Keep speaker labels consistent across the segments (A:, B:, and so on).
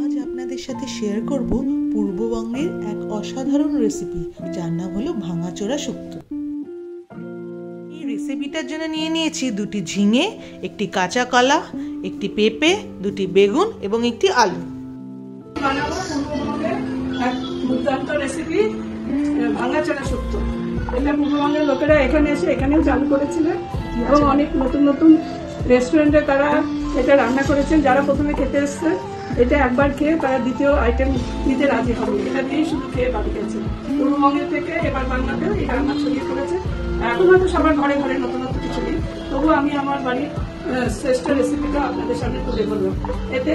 A: আজ আপনাদের সাথে শেয়ার করব পূর্ববঙ্গের এক অসাধারণ রেসিপি, যার নাম হলো ভাঙাচোরা শুক্তো। এই রেসিপিটার জন্য নিয়ে নিয়েছি 2টি ঝিঙে, একটি কাঁচা কলা, একটি পেঁপে, 2টি বেগুন এবং একটি আলু।
B: বানাবো পূর্ববঙ্গের এক দুর্দান্ত রেসিপি, ভাঙাচোরা শুক্তো। এটা পূর্ববঙ্গের লোকেরা এখানে এসে এখানেও চালু করেছিলেন এবং অনেক নতুন নতুন রেস্টুরেন্টে তারা এটা রান্না করেছেন। যারা প্রথমে খেতে এসছে এটা একবার খেয়ে তারা দ্বিতীয় আইটেম নিতে রাজি হবে। এটা দিয়েই শুধু খেয়ে বাড়ি গেছে। পূর্ববঙ্গের থেকে এবার বাংলাতেও এই রান্না ছড়িয়ে পড়েছে। এখন হয়তো সবার ঘরে ঘরে নতুন নতুন কিছু নেই, তবুও আমি আমার বাড়ির শ্রেষ্ঠ রেসিপিটা আপনাদের সামনে তুলে ধরবো। এতে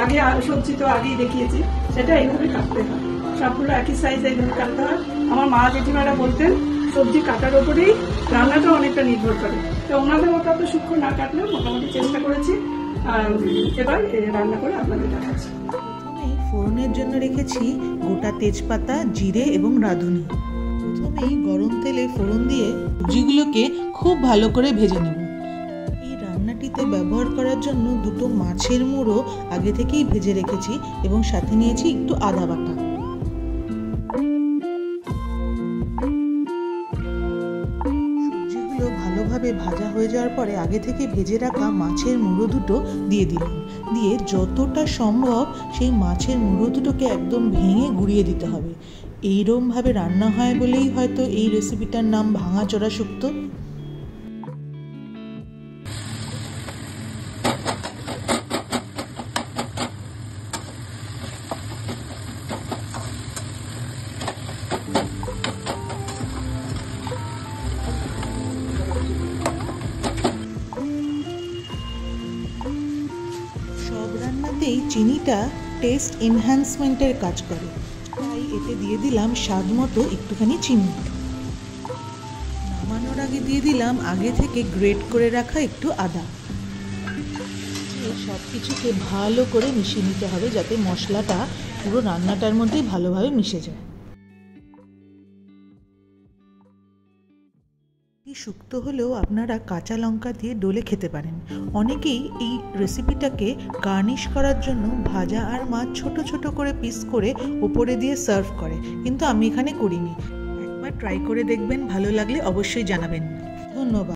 B: আগে সবজি তো আগেই দেখিয়েছি, সেটা এইভাবে কাটতে হয়। সবগুলো একই সাইজ এইভাবে কাটতে হয়। আমার মা জেঠিমারা বলতেন সবজি কাটার ওপরেই রান্নাটা অনেকটা নির্ভর করে। তো ওনাদের মতো তো সূক্ষ্ম না কাটলেও মোটামুটি চেষ্টা করেছি। আর এবার রান্না করে আপনাদের দেখাচ্ছি।
A: প্রথমেই ফোড়নের জন্য রেখেছি গোটা তেজপাতা, জিরে এবং রাঁধুনি। প্রথমেই গরম তেলে ফোড়ন দিয়ে সবজিগুলোকে খুব ভালো করে ভেজে নেব। এই রান্নাটিতে ব্যবহার করার জন্য 2টো মাছের মুড়ো আগে থেকেই ভেজে রেখেছি এবং সাথে নিয়েছি একটু আদা বাটা। সবজিগুলো ভালোভাবে ভাজা হয়ে যাওয়ার পরে আগে থেকে ভেজে রাখা মাছের মুড়ো 2টো দিয়ে দিলাম। দিয়ে যতটা সম্ভব সেই মাছের মুড়ো 2টোকে একদম ভেঙে গুঁড়িয়ে দিতে হবে। এইরকমভাবে রান্না হয় বলেই হয়তো এই রেসিপিটার নাম ভাঙাচোরা শুক্তো। সব রান্নাতেই চিনিটা টেস্ট এনহ্যান্সমেন্টের কাজ করে, তাই এতে দিয়ে দিলাম স্বাদ মতো একটুখানি চিনি। নামানোর আগে দিয়ে দিলাম আগে থেকে গ্রেট করে রাখা একটু আদা। সব কিছুকে ভালো করে মিশিয়ে নিতে হবে যাতে মশলাটা পুরো রান্নাটার মধ্যেই ভালোভাবে মিশে যায়। এই শুক্তো হলেও আপনারা কাঁচা লঙ্কা দিয়ে ডলে খেতে পারেন। অনেকেই এই রেসিপিটাকে গার্নিশ করার জন্য ভাজা আর মাছ ছোট ছোট করে পিস করে ওপরে দিয়ে সার্ভ করে, কিন্তু আমি এখানে করিনি। একবার ট্রাই করে দেখবেন, ভালো লাগলে অবশ্যই জানাবেন। ধন্যবাদ।